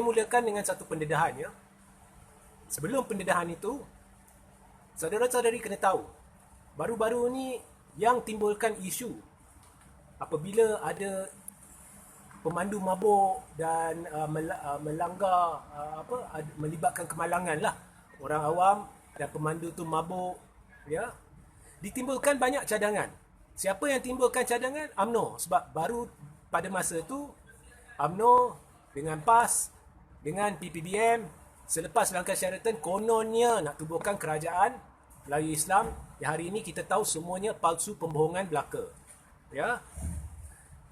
mulakan dengan satu pendedahan ya. Sebelum pendedahan itu, saudara-saudari kena tahu, baru-baru ni yang timbulkan isu apabila ada pemandu mabuk dan melanggar melibatkan kemalangan lah orang awam dan pemandu tu mabuk ya, ditimbulkan banyak cadangan. Siapa yang timbulkan cadangan? UMNO. Sebab baru pada masa tu UMNO dengan PAS dengan PPBM selepas Langkah Sheraton kononnya nak tubuhkan kerajaan Melayu Islam yang hari ini kita tahu semuanya palsu, pembohongan belaka ya.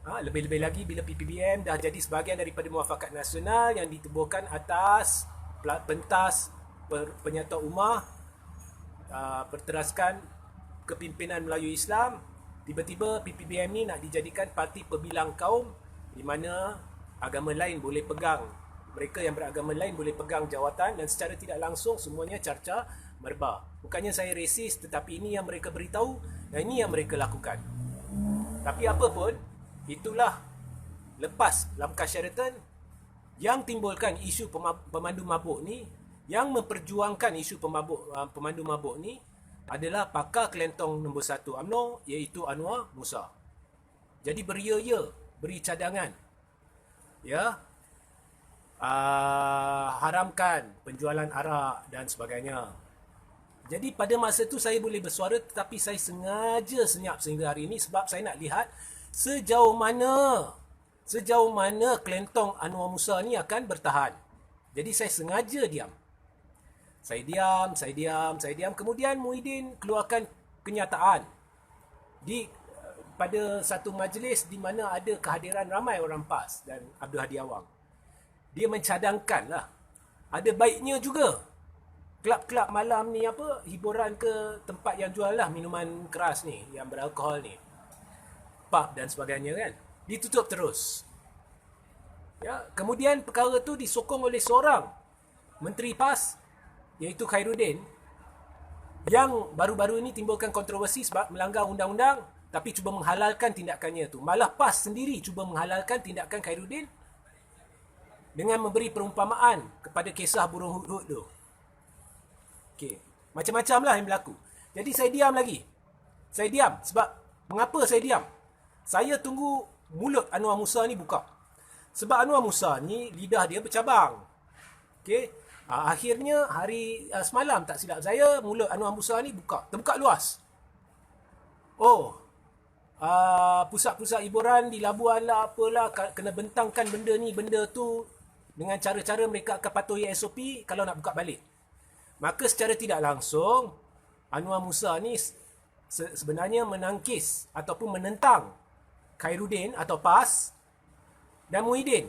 Lebih-lebih lagi bila PPBM dah jadi sebahagian daripada muafakat nasional yang ditubuhkan atas pentas penyata ummah berteraskan kepimpinan Melayu Islam, tiba-tiba PPBM ni nak dijadikan parti pebilang kaum di mana agama lain boleh pegang, mereka yang beragama lain boleh pegang jawatan dan secara tidak langsung semuanya carca merba. Bukannya saya resis, tetapi ini yang mereka beritahu dan ini yang mereka lakukan. Tapi apa pun, itulah lepas Langkah Sheraton yang timbulkan isu pemandu mabuk ni, yang memperjuangkan isu pemandu mabuk ni adalah pakar kelentong nombor 1 UMNO iaitu Anwar Musa. Jadi beria-ia beri cadangan ya, haramkan penjualan arak dan sebagainya. Jadi pada masa tu saya boleh bersuara, tetapi saya sengaja senyap sehingga hari ini sebab saya nak lihat sejauh mana kelentong Anwar Musa ni akan bertahan. Jadi saya sengaja diam. Saya diam. Kemudian Muhyiddin keluarkan kenyataan pada satu majlis di mana ada kehadiran ramai orang PAS dan Abdul Hadi Awang. Dia mencadangkan lah, ada baiknya juga kelab-kelab malam ni hiburan ke tempat yang jual lah minuman keras ni, yang beralkohol ni, pub dan sebagainya kan, ditutup terus. Ya, kemudian perkara tu disokong oleh seorang Menteri PAS iaitu Khairuddin yang baru-baru ini timbulkan kontroversi sebab melanggar undang-undang tapi cuba menghalalkan tindakannya tu. Malah PAS sendiri cuba menghalalkan tindakan Khairuddin dengan memberi perumpamaan kepada kisah burung hudhud tu. Okey, macam-macam lah yang berlaku. Jadi saya diam lagi. Saya diam sebab mengapa saya diam? Saya tunggu mulut Anwar Musa ni buka. Sebab Anwar Musa ni lidah dia bercabang. Okey, akhirnya hari semalam tak silap saya, mulut Anwar Musa ni terbuka luas. Pusat-pusat hiburan di Labuan lah apalah kena bentangkan benda ni benda tu dengan cara-cara mereka akan patuhi SOP kalau nak buka balik. Maka secara tidak langsung Anwar Musa ni sebenarnya menangkis ataupun menentang Khairuddin atau PAS dan Muhyiddin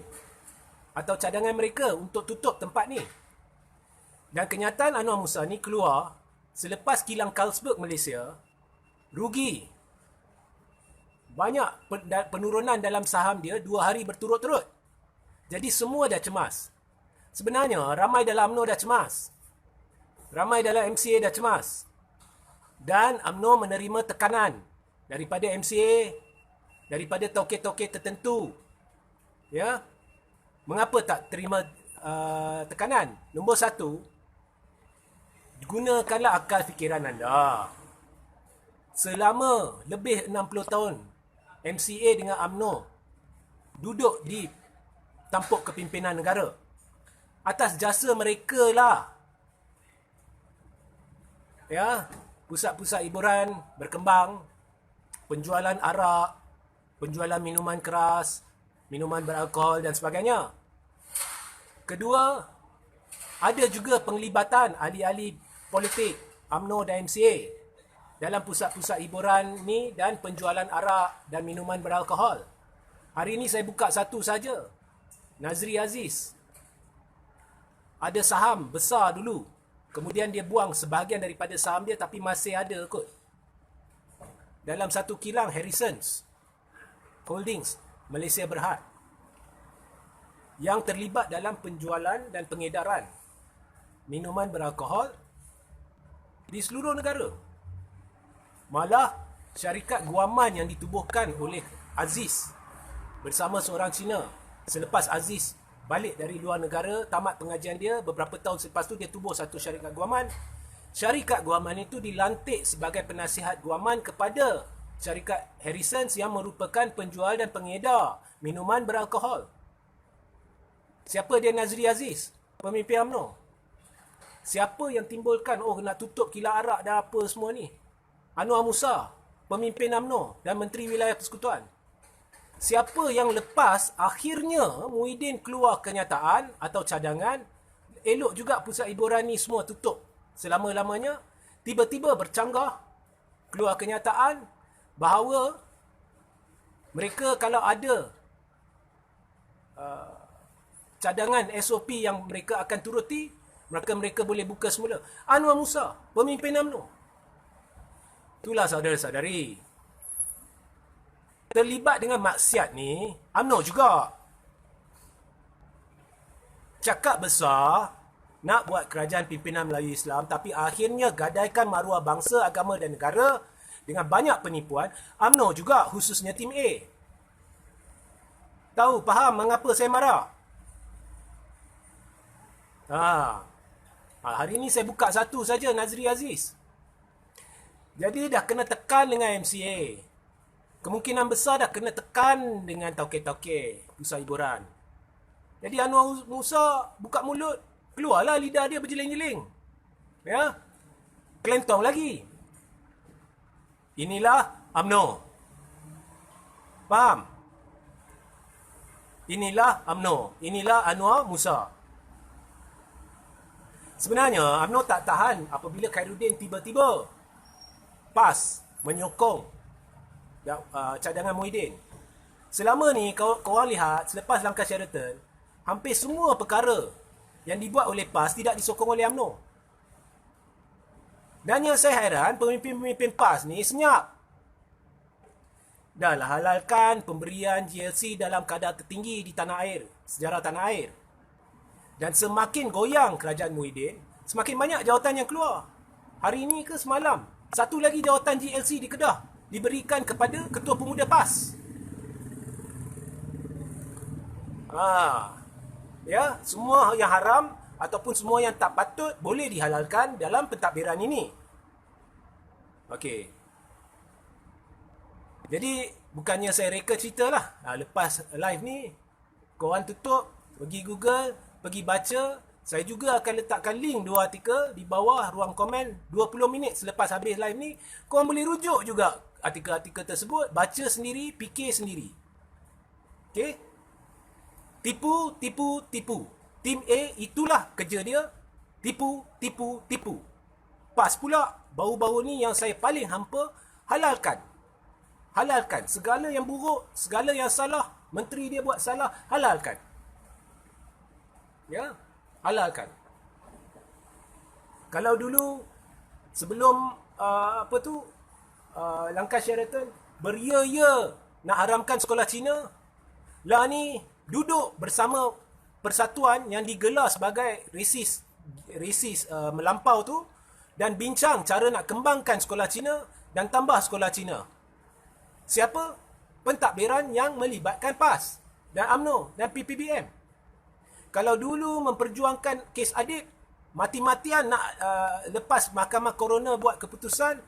atau cadangan mereka untuk tutup tempat ni. Dan kenyataan Anwar Musa ni keluar selepas kilang Carlsberg Malaysia rugi. Banyak penurunan dalam saham dia 2 hari berturut-turut. Jadi semua dah cemas. Sebenarnya ramai dalam UMNO dah cemas. Ramai dalam MCA dah cemas. Dan UMNO menerima tekanan daripada MCA, daripada toke-toke tertentu. Ya. Mengapa tak terima tekanan? Nombor 1, gunakanlah akal fikiran anda. Selama lebih 60 tahun MCA dengan UMNO duduk di tampuk kepimpinan negara. Atas jasa mereka lah, ya, pusat-pusat hiburan berkembang, penjualan arak, penjualan minuman keras, minuman beralkohol dan sebagainya. Kedua, ada juga penglibatan ahli-ahli politik UMNO dan MCA dalam pusat-pusat hiburan ni dan penjualan arak dan minuman beralkohol. Hari ini saya buka satu saja. Nazri Aziz ada saham besar dulu, kemudian dia buang sebahagian daripada saham dia, tapi masih ada kot dalam satu kilang Harrisons Holdings Malaysia Berhad yang terlibat dalam penjualan dan pengedaran minuman beralkohol di seluruh negara. Malah syarikat guaman yang ditubuhkan oleh Aziz bersama seorang Cina selepas Aziz balik dari luar negara, tamat pengajian dia, beberapa tahun selepas tu dia tubuh satu syarikat guaman. Syarikat guaman itu dilantik sebagai penasihat guaman kepada syarikat Harrisons yang merupakan penjual dan pengedar minuman beralkohol. Siapa dia? Nazri Aziz, pemimpin UMNO. Siapa yang timbulkan, nak tutup kilang arak dan apa semua ni? Anwar Musa, pemimpin UMNO dan Menteri Wilayah Persekutuan. Siapa yang lepas akhirnya Muhyiddin keluar kenyataan atau cadangan, elok juga pusat hiburan ni semua tutup selama-lamanya, tiba-tiba bercanggah keluar kenyataan bahawa mereka kalau ada cadangan SOP yang mereka akan turuti, mereka boleh buka semula. Anwar Musa, pemimpin UMNO. Itulah saudara-saudari. Terlibat dengan maksiat ni, UMNO juga. Cakap besar, nak buat kerajaan pimpinan Melayu Islam, tapi akhirnya gadaikan maruah bangsa, agama dan negara dengan banyak penipuan. UMNO juga, khususnya tim A. Tahu, faham mengapa saya marah? Hari ni saya buka satu saja, Nazri Aziz. Jadi dah kena tekan dengan MCA. Kemungkinan besar dah kena tekan dengan tauke-tauke pusat hiburan. Jadi Anwar Musa buka mulut, keluarlah lidah dia berjeling-jeling. Ya. Kelentong lagi. Inilah UMNO. Faham? Inilah UMNO. Inilah Anwar Musa. Sebenarnya UMNO tak tahan apabila Khairuddin tiba-tiba PAS menyokong cadangan Muhyiddin. Selama ni korang lihat selepas langkah Sheraton, hampir semua perkara yang dibuat oleh PAS tidak disokong oleh UMNO. Dan yang saya hairan, pemimpin-pemimpin PAS ni senyap. Dah lah halalkan pemberian GLC dalam kadar tertinggi di tanah air, sejarah tanah air. Dan semakin goyang kerajaan Muhyiddin, semakin banyak jawatan yang keluar. Hari ini ke semalam, satu lagi jawatan GLC di Kedah diberikan kepada Ketua Pemuda PAS. Ya, semua yang haram ataupun semua yang tak patut boleh dihalalkan dalam pentadbiran ini. Okey. Jadi, bukannya saya reka cerita lah. Lepas live ni, korang tutup, pergi Google, pergi baca. Saya juga akan letakkan link 2 artikel di bawah ruang komen 20 minit selepas habis live ni. Korang boleh rujuk juga artikel-artikel tersebut, baca sendiri, fikir sendiri. Okey? Tipu, tipu, tipu. Tim A itulah kerja dia. Tipu, tipu, tipu. PAS pula, baru-baru ni yang saya paling hampa, halalkan. Halalkan. Segala yang buruk, segala yang salah, menteri dia buat salah, halalkan. Ya, halalkan. Kalau dulu sebelum langkah Sheraton beria-ia nak haramkan sekolah Cina, lah ni duduk bersama persatuan yang digelar sebagai resis melampau tu dan bincang cara nak kembangkan sekolah Cina dan tambah sekolah Cina. Siapa? Pentadbiran yang melibatkan PAS dan UMNO dan PPBM. Kalau dulu memperjuangkan kes Adib, mati-matian nak lepas Mahkamah Coroner buat keputusan,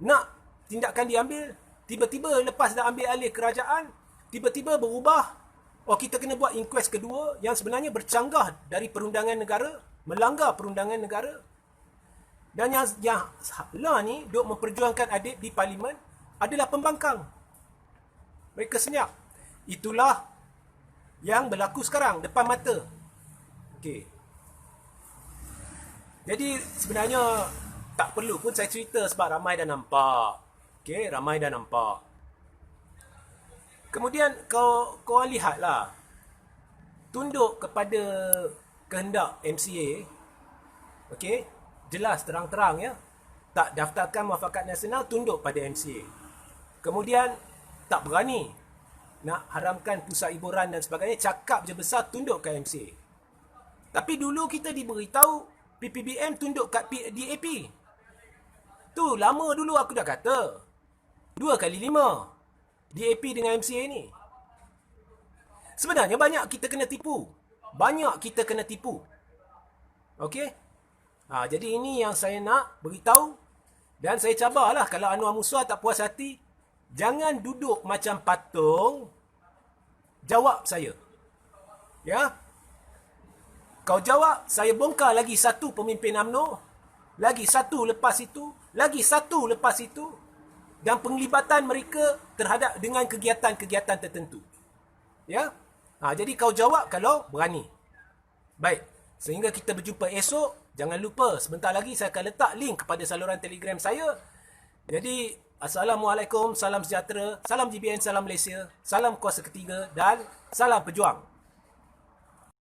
nak tindakan diambil, tiba-tiba lepas dah ambil alih kerajaan, tiba-tiba berubah, kita kena buat inquest kedua yang sebenarnya bercanggah dari perundangan negara, melanggar perundangan negara. Dan yang lah ni, duk memperjuangkan Adib di Parlimen adalah pembangkang. Mereka senyap. Itulah yang berlaku sekarang depan mata. Okey. Jadi sebenarnya tak perlu pun saya cerita sebab ramai dah nampak. Okey, ramai dah nampak. Kemudian kau lihatlah. Tunduk kepada kehendak MCA. Okey, jelas terang-terang ya. Tak daftarkan Muafakat Nasional, tunduk pada MCA. Kemudian tak berani nak haramkan pusat hiburan dan sebagainya, cakap je besar tunduk ke MCA. Tapi dulu kita diberitahu PPBM tunduk kat DAP. Tu lama dulu aku dah kata. 2 kali 5 DAP dengan MCA ni. Sebenarnya banyak kita kena tipu. banyak kita kena tipu. Okey? Jadi ini yang saya nak beritahu. Dan saya cabarlah, kalau Anwar Musa tak puas hati, jangan duduk macam patung, jawab saya. Ya? Kau jawab, saya bongkar lagi satu pemimpin UMNO, lagi satu lepas itu, lagi satu lepas itu, dan penglibatan mereka terhadap dengan kegiatan-kegiatan tertentu. Ya? Jadi kau jawab kalau berani. Baik, sehingga kita berjumpa esok. Jangan lupa, sebentar lagi saya akan letak link kepada saluran Telegram saya. Jadi, Assalamualaikum, salam sejahtera, salam GBN, salam Malaysia, salam kuasa ketiga dan salam pejuang.